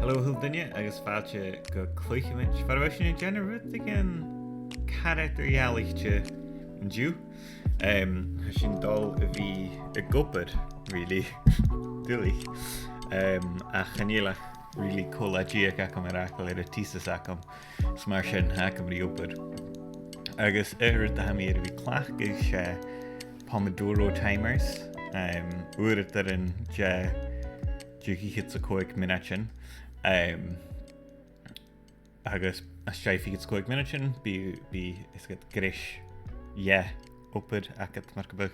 Hello Duine agus fáilte go Cluicheamaid Far sin déanana rud again characteríalachte an dú sin dul a bhí a gopad really dúlaí a chanéalach really cóladíach acham ar acail ar a tísas acham smar sin acham rí opad agus éiread a haí ar a bhí clachcaigh sé Pomodoro timers uair ar an dúchíchid sa 5 minútin agus a streifíchid sa 5 minútin bí is go gris opad agat mar go bug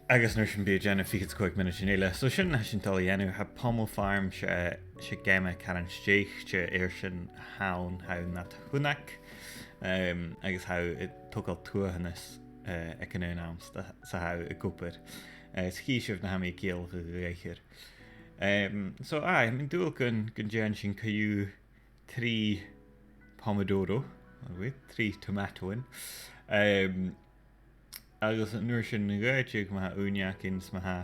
agus nuair sin bí déanana fichid sa 5 minútin éile so sin sin tal dhéanú ha Pomofarm se géime caran stéichte ar sin hán na thunaach agus ha tugáil tuahannas ag an am sa ha a gopad is híisih na haí céal go réichir so min dúil gon déan sin caú 3 pomodoro 3 tomatoin agus nuair sin na gaiide go úneachcin ma ha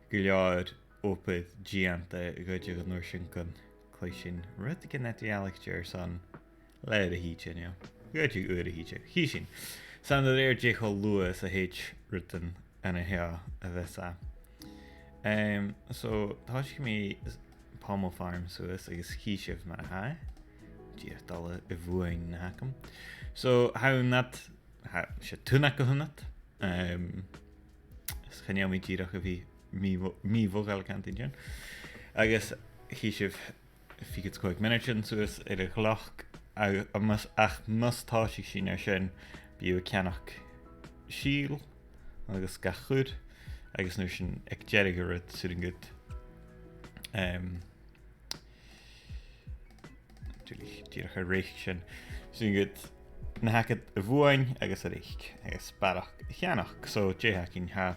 go leor opad díanta a gaiide go nuair sin gon chluis sin rud gin netalaachtéir san leir a híte gaiide uair a híte hí sin san dat éir déá luas a héit rutan ana hea a bheitsa so tá si mé Pomofarm suas agus híisih mar ha dídal a bhuain na hacham so ha nat se túnach go hunnat is chanéal mí tíach a bhí mí bhógáil cantíon agus híisih fichid 5 minútin suas ar a chlach ach mustá sin ar sin bí ceannach síl agus ga chud agus nuair sin ag deirigh rud suing go tíach a réich sin suing go na hacad a bhuain agus a réich agus barach cheannach so déhacinn ha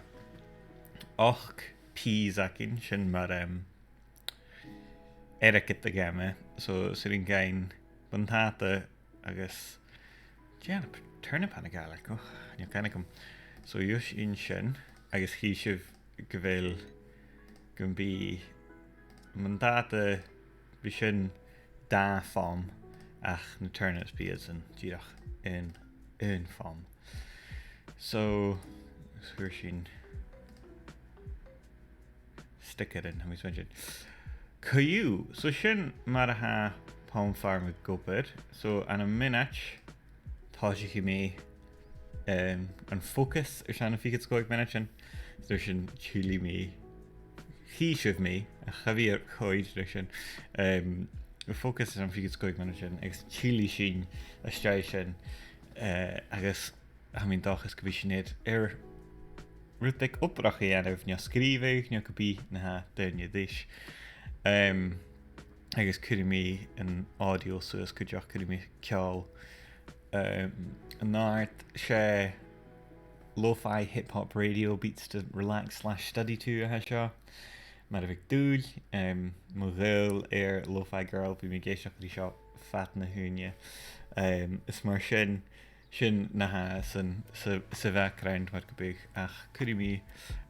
8 pís acinn sin mar ericit a game so suing gain bantáta agus turnip an a gaile go canacham so dúis in sin agus híisih go bhfuil gon bí mandáta bhí sin dá fám ach na turnips bí an díach in fám so thuair sin stickad in hamis sin caú so sin mar a ha Pomofarm a gopad so an a minute tá si mé an focus ar sena fichid 5 minútin so sin chiúlí mé híisih mé a chabhí ar chuid sin focus an fichid 5 minútin agus chiúlí sin a streid sin agus mín dachas go bhí sinnéad ar rud ag obrach a dhéanamh ne scríbeh ne go bí na ha daine díis agus cuirí mé an audio suas go deach cuirí mé ceòl an áirt sé Lofi hip-hop radio beats to relax/study to a seo mar a bheith dúil mo bhfuil ar Lofi girl bhí mé géisteach dí seo fat na húne is mar sin na ha sa bheithcraint mar go bih ach cuirí mé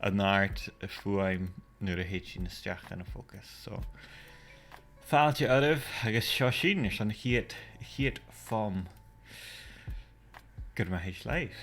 an áirt a fuaim nuair a héit sin isteach an a focus so fáilte adamh agus seo sin is an chiad fám gur ma héis leif.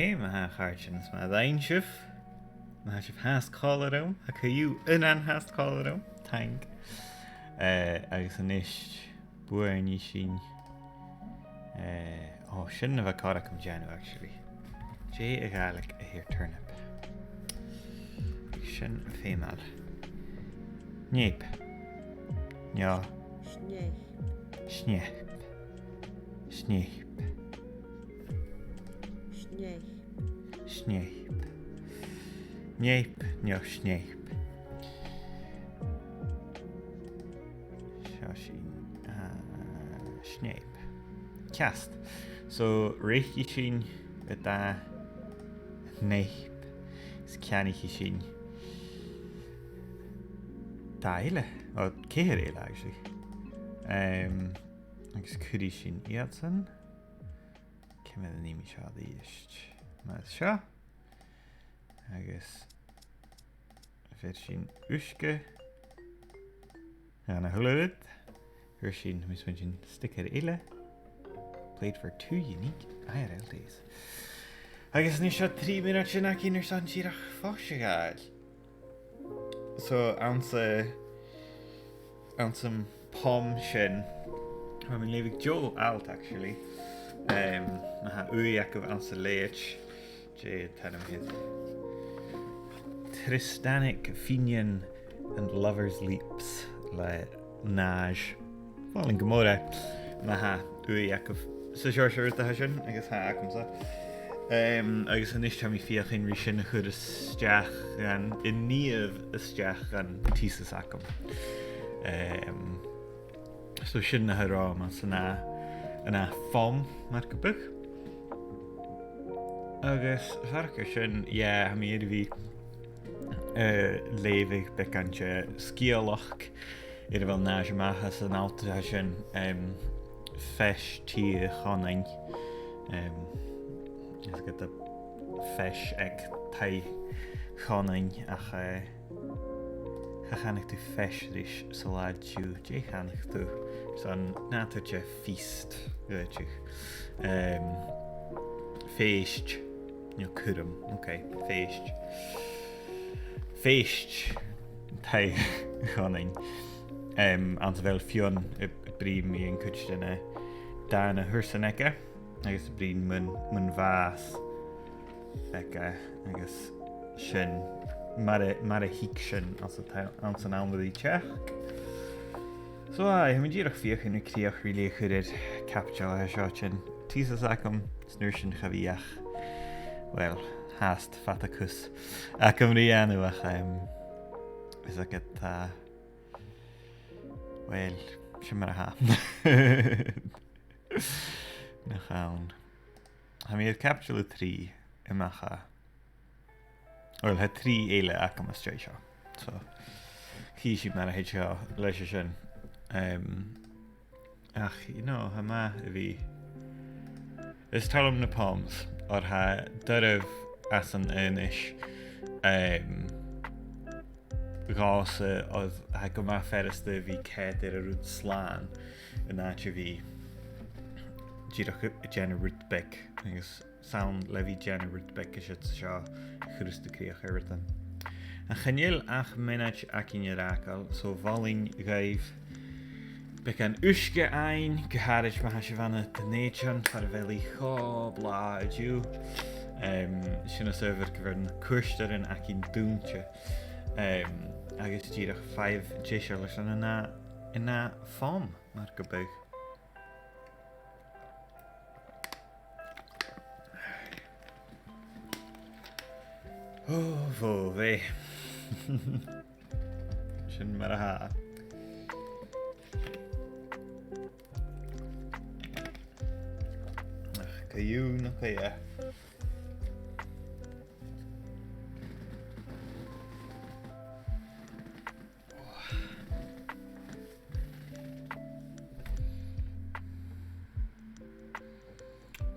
Okay, ma ha chartjens ma dainshif. Ma ha shif hast call a cayu an hast call Thank. Agus an ish buarni shin. Oh, shouldn't have a cara come Janu actually. Jay a garlic a here turnip. Shin female. Neep. Ja. Sneep. Sneep. Sneep. Neep. No sneep. Sneep. Cast. So Reiki shin with that neep. Is canny shin. Daile. Oh, Ceòl actually. Agus cudi sin iadsan. Cym yn nimi siad I ist. Mae sio. Agus fyr sin uske. Gan a hwlwyd. Hyr sin mis mynd sin sticker ile. Played for 2 unique IRL days. Agus ni sio 3 minut sin ac un o'r son sirach ffos y gael. So, some pom shin. I mean, leaving Joe out actually. I ha uiak of answer leich. Jay tenham his Tristanic Finian and Lover's Leaps le Naj. Falling Gamora. Ma ha uiak of Sejor the Hashin, I guess ha Akamsa. I guess an ishtam fiach in Rishin Hood a stach and in Niev a stach and Tisas Akam. So shouldn't have ram as an fom markabuk. Agus farker shouldn't I mean vi levig bekantje skialach ir wel nage mahas an altation fish tea honing is get the fish egg thai honing ach gaan ik de fish salad ju je gaan ik toe zo'n natertje feast weet je feest ja kurum oké feest thai honing aan wel fion brim me en kutstene daarna hurseneke agus brin mun vaas eke agus shin mar a hikshin as an aanbod Czech. So I have a fiach in a creach really good capture a shotchin. Tisas acum snurshin chaviach. Well, hast fatacus. Acum rianuach is a get well, shimaraha. Nachaun. I mean capture 3 imacha. Well, had 3 eile acum a straight shot. So Kishi man a head shot leisure ach, you know, hama vi is talum na palms or ha darav as an inish gas of ha goma ferste vi ket er rut slan en atje vi girach Jenna Rutbeck is sound levi Jenna Rutbeck is het sha gerust te kreeg everything en geniel ach menach akin rakal so valling geef Bekan uske ein geharich ma hasje van het nation for veli go bla ju sinna server geworden kurster en akin doontje agus dirach 5 jishallers en na farm marke bug oh vo we sin mar ha Cayoon, okay, yeah.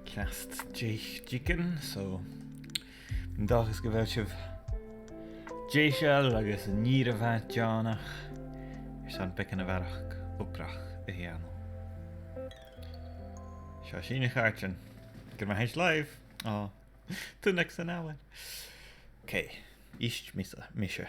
Cast chicken, so dag is geweltje of Ceòl agus een nier van Janach. Staan pikken een werk opdracht gaan. Shashine gaartje. Ik heb maar eens live. Oh. Till next hour. Okay. Iść Misha.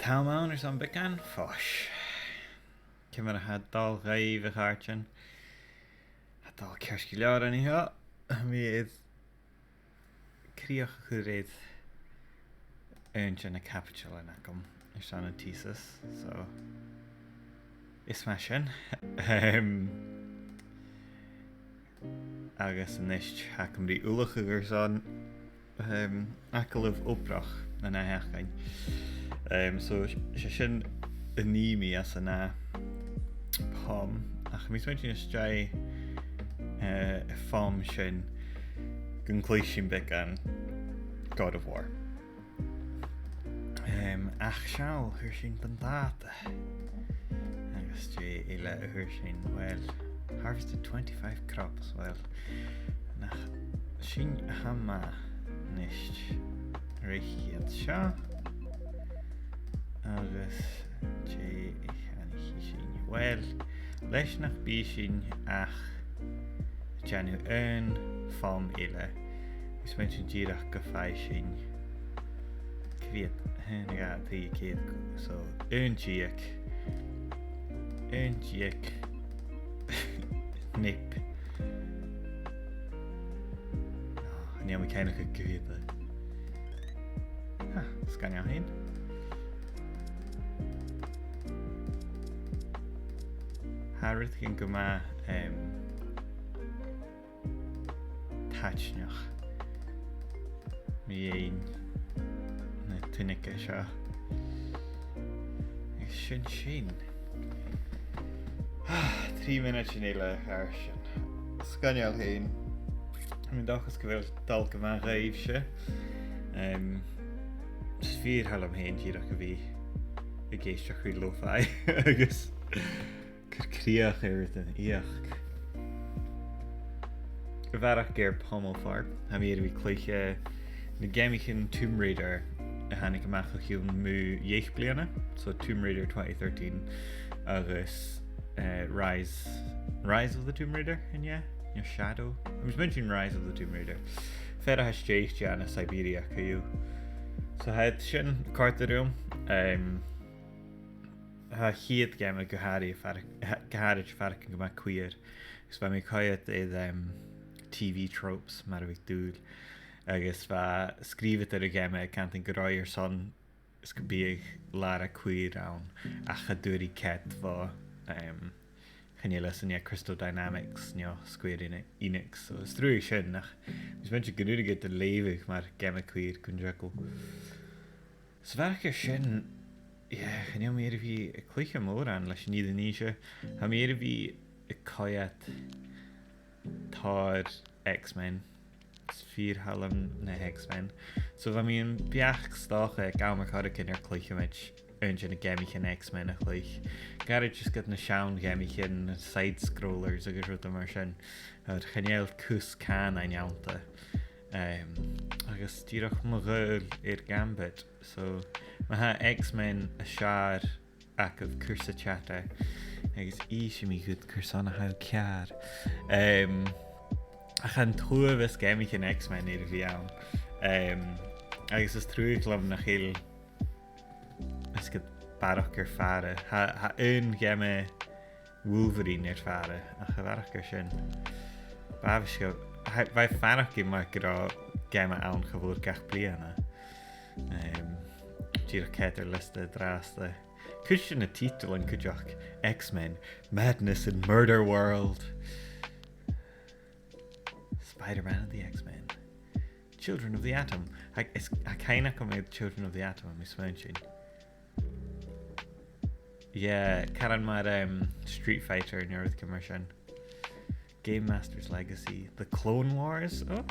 Calmán ar san began fáis. Cimar a had dal raibh a cháirtin. A dal ceirci lear an ihe. Mi iad críoch chu réad na capital in acum ar san an thesis. So is me sin. Agus anist hacam dí úlacha gur san acalh óbrach na heachchain. So sé sin a níimi as a ná pom ach mis muint sin strai fam sin gon Cluicheamaid began God of War. Ach Ceòl thuair sin bandáta agus dé ile a thuair sin well harvested 25 crops well nach sin hama nist reichiad seo agus dé sin well leis nach bí sin ach Janu an fam ile is muint sin díreach go fáid sin cviad henna tí céad so an díach nip ní mi céine go cviad scanne hain Harrith cin go má taitneach mi éin na tuineacha seo ag sin 3 minutes sin éile ar sin scanneal hain mi dachas go bhfuil dal go má raibh se sfír hallam hain tíach go bhí i ggéisteach chuí Lofi agus gur críoch ar den íoch bharach gur Pomofarm ha mi bhí cloiche na gamichin Tomb Raider a hanig amach a chiún mú dhéich bliana so Tomb Raider 2013 agus Rise of the Tomb Raider in Shadow I was mentioning Rise of the Tomb Raider fer has Jake Jana Siberia caú so had sin cartarum ha chiad game go háí goháid farcin go queer gus ba mé caiad é TV tropes mar bhíh dúil agus bha scríbit ar a game canting go ráir son is go bí lára queer an a chadúirí ket bá channéile san Crystal Dynamics neo Square Enix so is trúigh sin nach gus muint goúige a lévih mar game queer chun jekyll so bharcha sin channéo mé bhí a Cluicheamaid an leis ní níise ha mé bhí i caiad táir X-Men sfír hallam na X-Men so bha míon beach stácha gamar characin ar Cluicheamaid an sin na gamichin X-Men a chluich garid just get na sean gamichin na side-scrollers agus ruta mar sin chanéal cús can a neanta agus tíreach mo ghail ar gambit so ma ha X-Men a sear ach of cursa chatta agus sem mi goed cursanna ha cear a chan thuavis gamichin X-Men ar bhí an agus is trúiglam nach chéil is go barach gur fara ha un game Wolverine ar fara a chaharach gur sin bhavis go bhaid fanach í mar go game an chahór gach bliana tír ceidir liste drásta Cushion a title in Kujuk X-Men Madness in Murder World Spider-Man and the X-Men Children of the Atom I kinda come with Children of the Atom Miss mention yeah Karen mar Street Fighter in Earth Commercial Game Master's Legacy The Clone Wars oh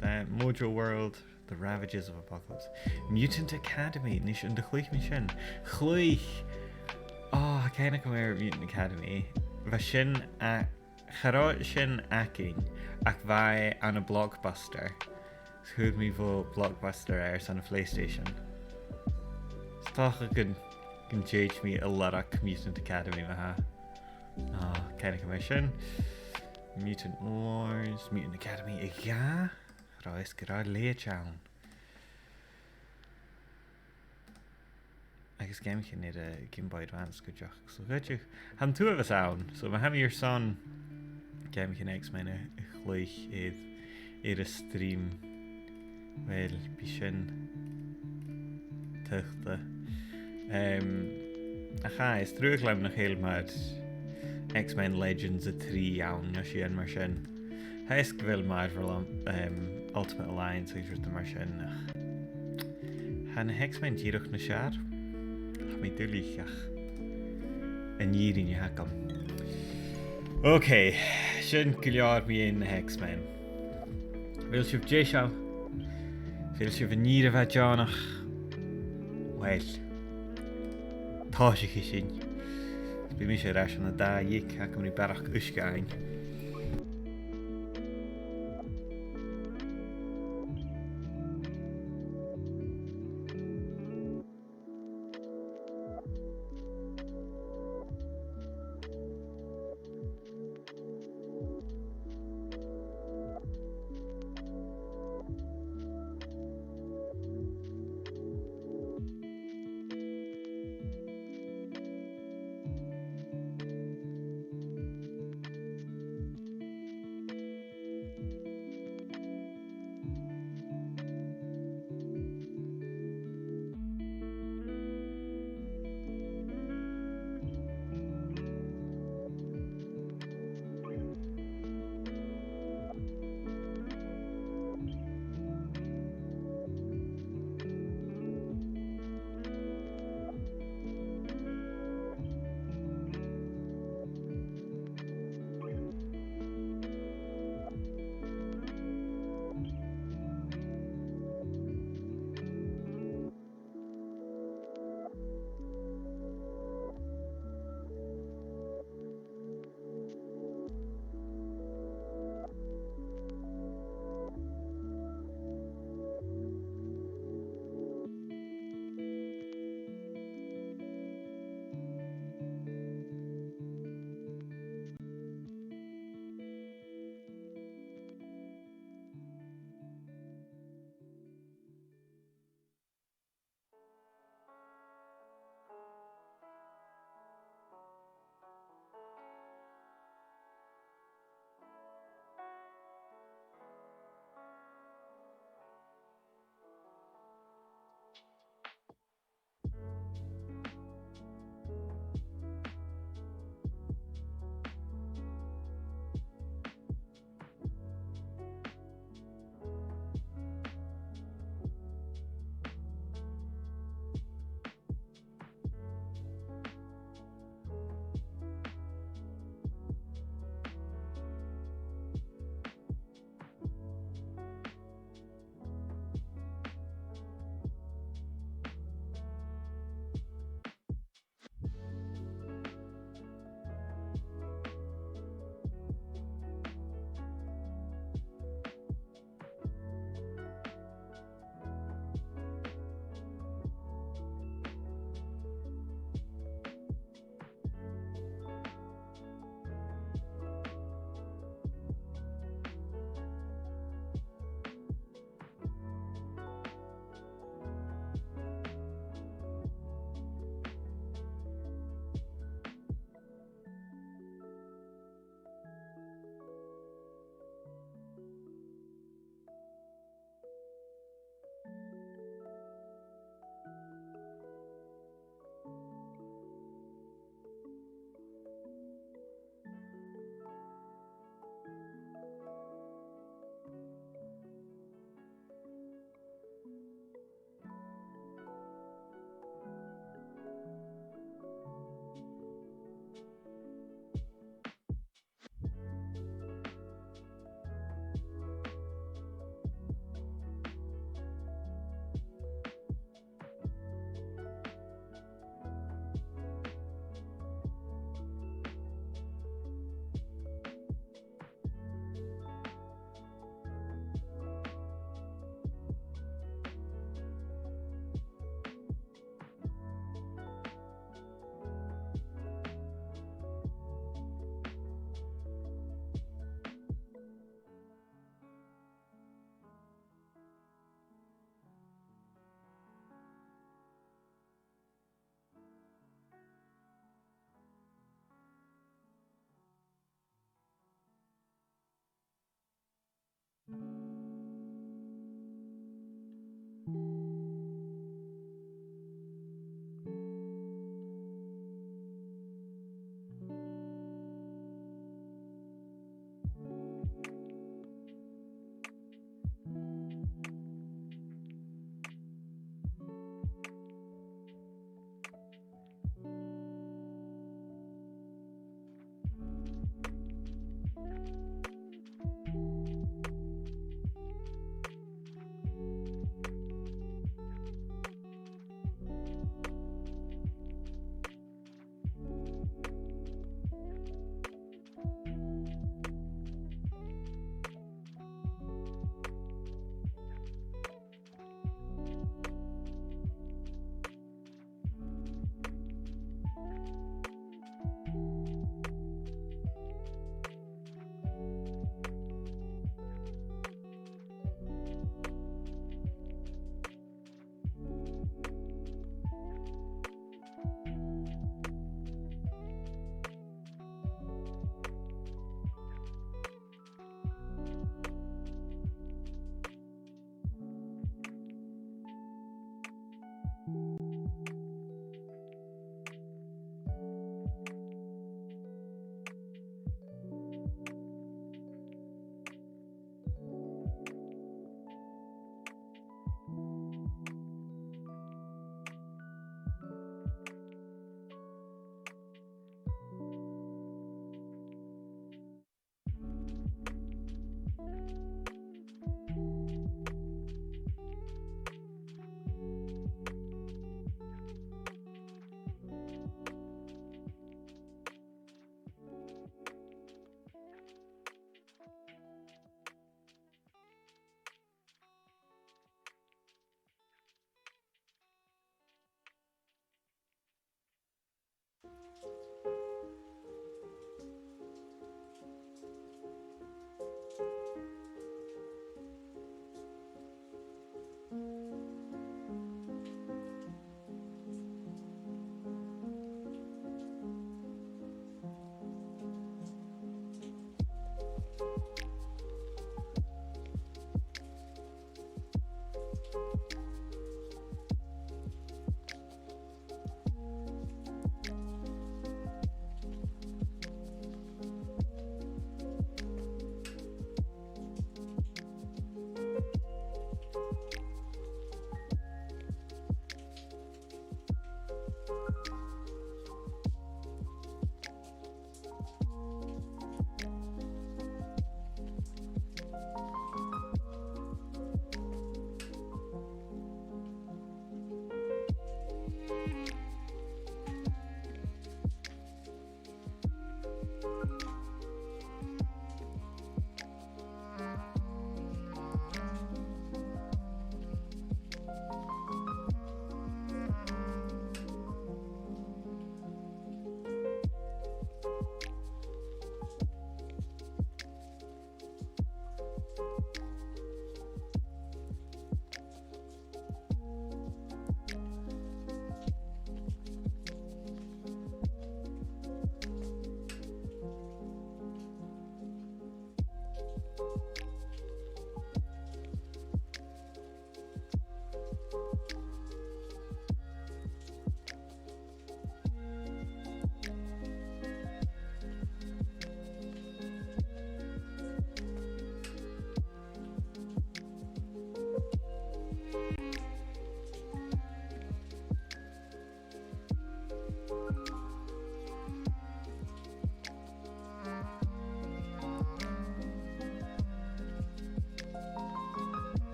that Mojo World The Ravages of Apocalypse Mutant Academy Nish and the Cluicheamaid sin Cluich oh kinda come here Mutant Academy va sin a chará sin acing ach bhai an a blockbuster Chúd mi bhó blockbuster airs on a PlayStation Stácha gon jage me a larach Mutant Academy ha oh kinda come sin Mutant Wars Mutant Academy yeah Rá is go rá léiteán agus gemcin iad a gimbáid vans go deach. So gaidú, han tú of us awn, so ma ham your son gemcin X-Men a chluich iad a stream well bishin tuchta. Acha, is trwy glem na chael mad X-Men Legends a 3 iawn na si yn mar sin. Haes gyfil mad fel Ultimate Alliance ag rydw mar sin. Han X-Men girwch na siar. Ach, mi dwlich ach. Yn yri ni hagam. Okay, sin giliar mi ein X-Men. Wil sif jeshaw. Wil sif yn yri fa janach. Wel. Tá sé chi sin. Bí mi sé reis an na da yik ac am ni barach ysgain.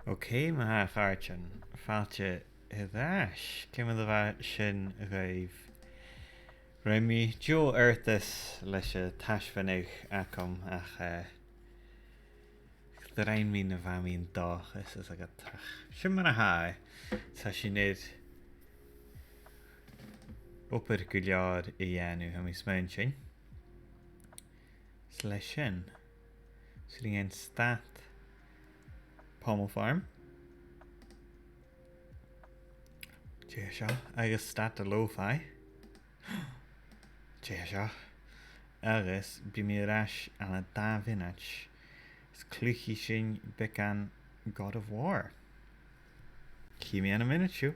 Ok, mae ha farchan. Falcha hyddash. Cym y fa sin raif. Rwymi jo earthus leis y tashfannig acom ach Ddrain mi'n y fa mi'n doch ys ag atach. Sy'n ma'n a hai. Ta si nid Op'r gwylior I enw am I smaen sy'n. Slesyn. Sy'n gen stat Pomofarm. Jesha. Agus stat y Lofi. Jesha. Agus bi mi rash an a da vinach. Cluicheamaid began God of War. Keep me in a minute, you.